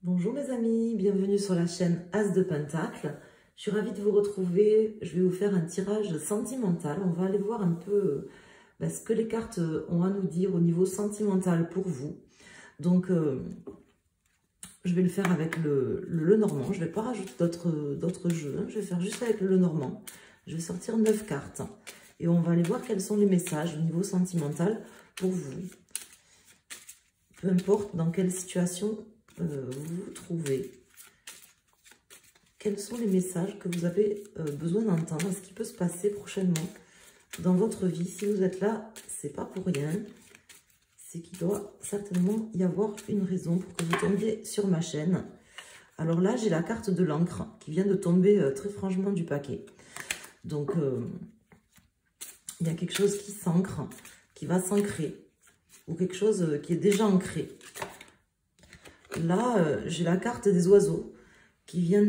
Bonjour mes amis, bienvenue sur la chaîne As de Pentacle. Je suis ravie de vous retrouver. Je vais vous faire un tirage sentimental. On va aller voir un peu ce que les cartes ont à nous dire au niveau sentimental pour vous. Donc, je vais le faire avec le Lenormand. Je ne vais pas rajouter d'autres jeux, hein. Je vais faire juste avec le Lenormand. Je vais sortir 9 cartes. Et on va aller voir quels sont les messages au niveau sentimental pour vous. Peu importe dans quelle situation vous vous trouvez. Quels sont les messages que vous avez besoin d'entendre? Ce qui peut se passer prochainement dans votre vie. Si vous êtes là, c'est pas pour rien. C'est qu'il doit certainement y avoir une raison pour que vous tombiez sur ma chaîne. Alors là, j'ai la carte de l'encre qui vient de tomber très franchement du paquet. Donc, il y a quelque chose qui s'ancre, qui va s'ancrer, ou quelque chose qui est déjà ancré. Là, j'ai la carte des oiseaux qui vient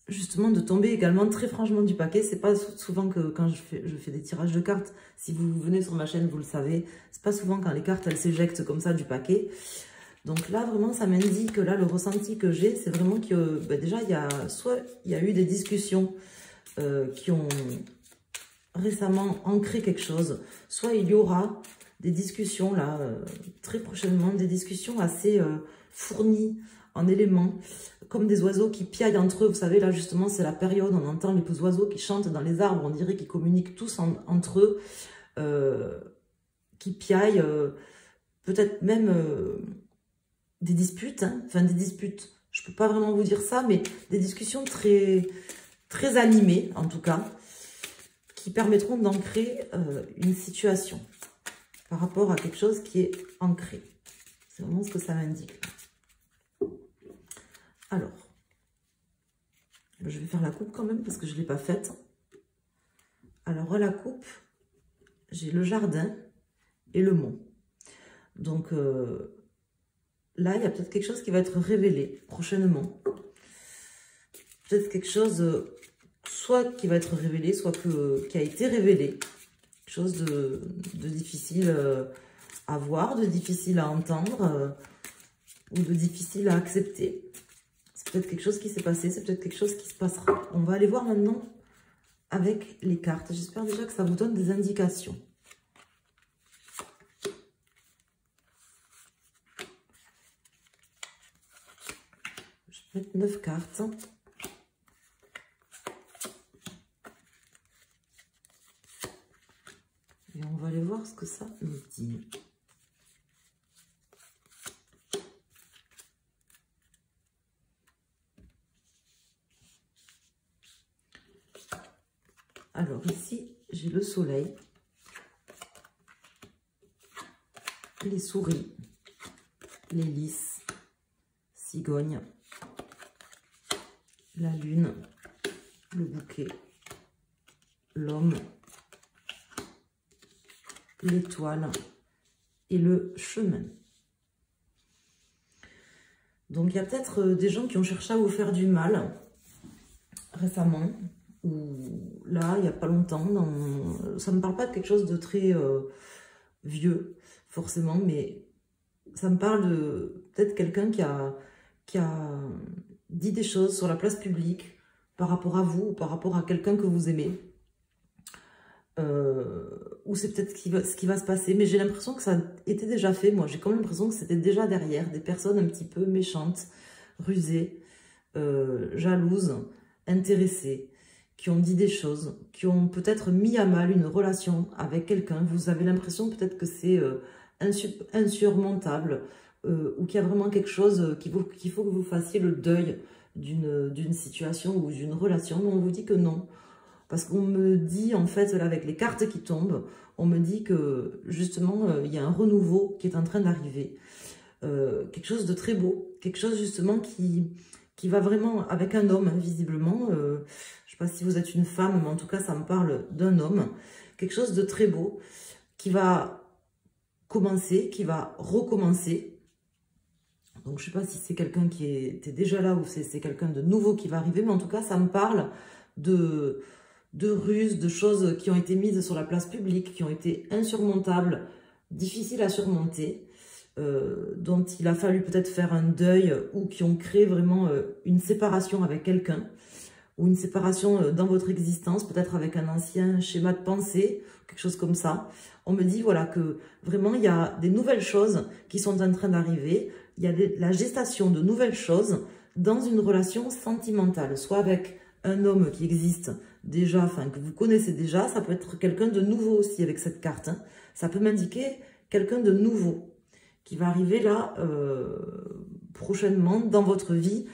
justement de tomber également très franchement du paquet. C'est pas souvent que quand je fais des tirages de cartes, si vous venez sur ma chaîne, vous le savez, c'est pas souvent quand les cartes elles s'éjectent comme ça du paquet. Donc là, vraiment, ça m'indique que là, le ressenti que j'ai, c'est vraiment que déjà, soit il y a eu des discussions qui ont récemment ancré quelque chose, soit il y aura des discussions là, très prochainement, des discussions assez fournies en éléments, comme des oiseaux qui piaillent entre eux. Vous savez, là justement, c'est la période, on entend les oiseaux qui chantent dans les arbres, on dirait qu'ils communiquent tous entre eux, qui piaillent, peut-être même des disputes, hein, enfin des disputes, je ne peux pas vraiment vous dire ça, mais des discussions très, très animées, en tout cas, qui permettront d'ancrer une situation par rapport à quelque chose qui est ancré. C'est vraiment ce que ça m'indique. Alors, je vais faire la coupe quand même parce que je ne l'ai pas faite. Alors, à la coupe, j'ai le jardin et le mont. Donc, là, il y a peut-être quelque chose qui va être révélé prochainement. Peut-être quelque chose, soit qui va être révélé, soit qui a été révélé. Quelque chose de difficile à voir, de difficile à entendre ou de difficile à accepter. C'est peut-être quelque chose qui s'est passé, c'est peut-être quelque chose qui se passera. On va aller voir maintenant avec les cartes. J'espère déjà que ça vous donne des indications. Je vais mettre 9 cartes. Et on va aller voir ce que ça nous dit. Alors ici, j'ai le soleil, les souris, les lys, cigognes, la lune, le bouquet, l'homme, l'étoile et le chemin. Donc il y a peut-être des gens qui ont cherché à vous faire du mal récemment, ou là, il n'y a pas longtemps. Ça ne me parle pas de quelque chose de très vieux, forcément, mais ça me parle de peut-être quelqu'un qui a dit des choses sur la place publique par rapport à vous, ou par rapport à quelqu'un que vous aimez. Ou c'est peut-être ce qui va se passer, mais j'ai l'impression que ça était déjà fait. Moi, j'ai quand même l'impression que c'était déjà derrière des personnes un petit peu méchantes, rusées, jalouses, intéressées, qui ont dit des choses, qui ont peut-être mis à mal une relation avec quelqu'un. Vous avez l'impression peut-être que c'est insurmontable, ou qu'il y a vraiment quelque chose qu'il faut que vous fassiez le deuil d'une situation ou d'une relation. Mais on vous dit que non. Parce qu'on me dit, en fait, là, avec les cartes qui tombent, on me dit que, justement, il y a un renouveau qui est en train d'arriver. Quelque chose de très beau. Quelque chose, justement, qui va vraiment avec un homme, hein, visiblement. Je ne sais pas si vous êtes une femme, mais en tout cas, ça me parle d'un homme. Quelque chose de très beau qui va commencer, qui va recommencer. Donc, je ne sais pas si c'est quelqu'un qui était déjà là ou c'est quelqu'un de nouveau qui va arriver. Mais en tout cas, ça me parle de ruses, de choses qui ont été mises sur la place publique, qui ont été insurmontables, difficiles à surmonter, dont il a fallu peut-être faire un deuil ou qui ont créé vraiment une séparation avec quelqu'un ou une séparation dans votre existence, peut-être avec un ancien schéma de pensée, quelque chose comme ça. On me dit voilà que vraiment il y a des nouvelles choses qui sont en train d'arriver, il y a la gestation de nouvelles choses dans une relation sentimentale, soit avec un homme qui existe déjà, enfin que vous connaissez déjà, ça peut être quelqu'un de nouveau aussi avec cette carte. Hein. Ça peut m'indiquer quelqu'un de nouveau qui va arriver là prochainement dans votre vie,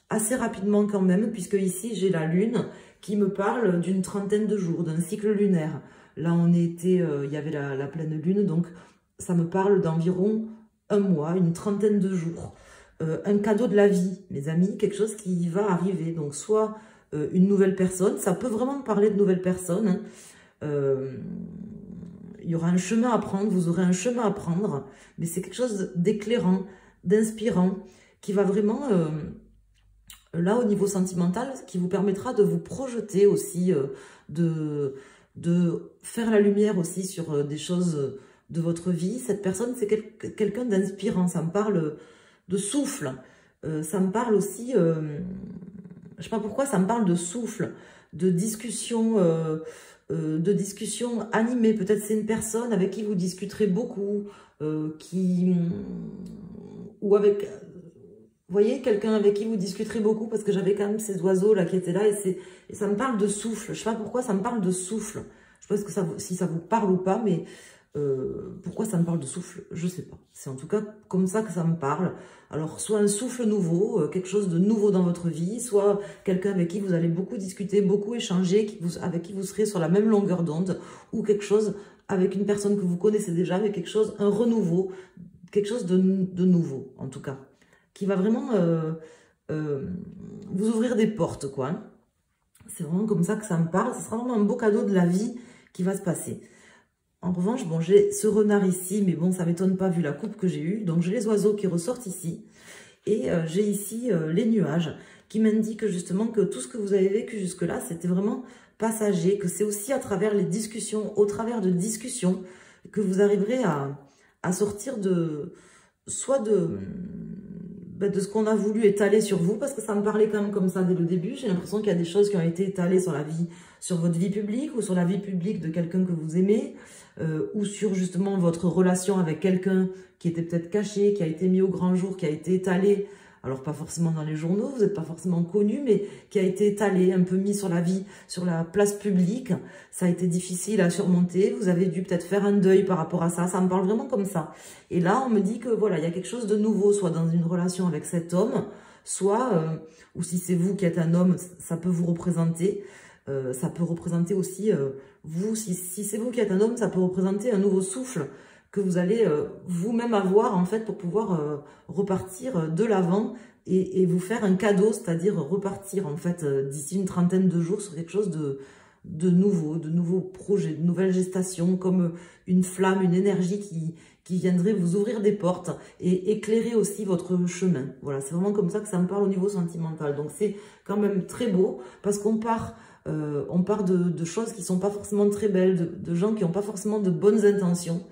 assez rapidement quand même, puisque ici j'ai la lune qui me parle d'une trentaine de jours, d'un cycle lunaire. Là on était, il y avait la pleine lune, donc ça me parle d'environ un mois, une trentaine de jours. Un cadeau de la vie, mes amis, quelque chose qui va arriver. Donc soit une nouvelle personne, ça peut vraiment parler de nouvelles personnes. Hein. Il y aura un chemin à prendre, vous aurez un chemin à prendre, mais c'est quelque chose d'éclairant, d'inspirant, qui va vraiment, là au niveau sentimental, qui vous permettra de vous projeter aussi, de faire la lumière aussi sur des choses de votre vie. Cette personne, c'est quelqu'un d'inspirant, ça me parle de souffle, ça me parle aussi, je sais pas pourquoi, ça me parle de souffle, de discussion animée. Peut-être c'est une personne avec qui vous discuterez beaucoup, ou avec, vous voyez, quelqu'un avec qui vous discuterez beaucoup, parce que j'avais quand même ces oiseaux là qui étaient là, et ça me parle de souffle. Je sais pas pourquoi ça me parle de souffle. Je sais pas si ça vous parle ou pas, mais pourquoi ça me parle de souffle, je sais pas. C'est en tout cas comme ça que ça me parle. Alors, soit un souffle nouveau, quelque chose de nouveau dans votre vie, soit quelqu'un avec qui vous allez beaucoup discuter, beaucoup échanger, avec qui vous serez sur la même longueur d'onde, ou quelque chose avec une personne que vous connaissez déjà, avec quelque chose, un renouveau, quelque chose de nouveau, en tout cas, qui va vraiment vous ouvrir des portes, quoi. Hein. C'est vraiment comme ça que ça me parle. Ce sera vraiment un beau cadeau de la vie qui va se passer. En revanche, bon, j'ai ce renard ici, mais bon, ça ne m'étonne pas vu la coupe que j'ai eue. Donc, j'ai les oiseaux qui ressortent ici. Et j'ai ici les nuages qui m'indiquent justement que tout ce que vous avez vécu jusque-là, c'était vraiment passager, que c'est aussi à travers les discussions, au travers de discussions, que vous arriverez à sortir soit de ce qu'on a voulu étaler sur vous, parce que ça me parlait quand même comme ça dès le début. J'ai l'impression qu'il y a des choses qui ont été étalées sur votre vie publique, ou sur la vie publique de quelqu'un que vous aimez, ou sur justement votre relation avec quelqu'un qui était peut-être caché, qui a été mis au grand jour, qui a été étalé, alors pas forcément dans les journaux, vous n'êtes pas forcément connu, mais qui a été étalé, un peu mis sur la vie, sur la place publique. Ça a été difficile à surmonter, vous avez dû peut-être faire un deuil par rapport à ça, ça me parle vraiment comme ça. Et là, on me dit que voilà, il y a quelque chose de nouveau, soit dans une relation avec cet homme, soit, ou si c'est vous qui êtes un homme, ça peut vous représenter. Ça peut représenter aussi, vous, si c'est vous qui êtes un homme, ça peut représenter un nouveau souffle que vous allez vous-même avoir, en fait, pour pouvoir repartir de l'avant et vous faire un cadeau, c'est-à-dire repartir, en fait, d'ici une trentaine de jours sur quelque chose de nouveaux projets, de nouvelles gestations, comme une flamme, une énergie qui viendrait vous ouvrir des portes et éclairer aussi votre chemin. Voilà, c'est vraiment comme ça que ça me parle au niveau sentimental. Donc, c'est quand même très beau, parce qu'on part... on part de choses qui ne sont pas forcément très belles, de gens qui n'ont pas forcément de bonnes intentions.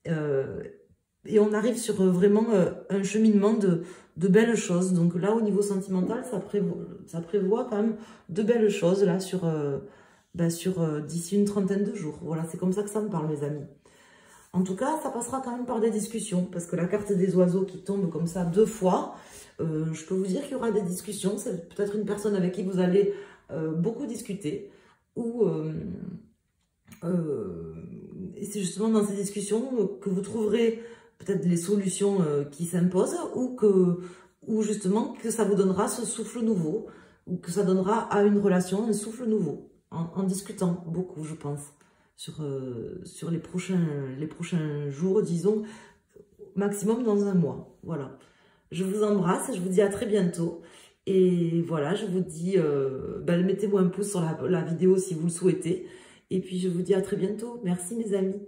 Et on arrive sur vraiment un cheminement de belles choses. Donc là, au niveau sentimental, ça prévoit quand même de belles choses là sur d'ici une trentaine de jours. Voilà, c'est comme ça que ça me parle, mes amis. En tout cas, ça passera quand même par des discussions, parce que la carte des oiseaux qui tombe comme ça 2 fois, je peux vous dire qu'il y aura des discussions. C'est peut-être une personne avec qui vous allez beaucoup discuter, ou et c'est justement dans ces discussions que vous trouverez peut-être les solutions qui s'imposent, ou justement que ça vous donnera ce souffle nouveau, ou que ça donnera à une relation un souffle nouveau, en discutant beaucoup, je pense, sur les prochains jours, disons, maximum dans un mois. Voilà. Je vous embrasse et je vous dis à très bientôt. Et voilà, je vous dis, mettez-moi un pouce sur la vidéo si vous le souhaitez. Et puis, je vous dis à très bientôt. Merci, mes amis.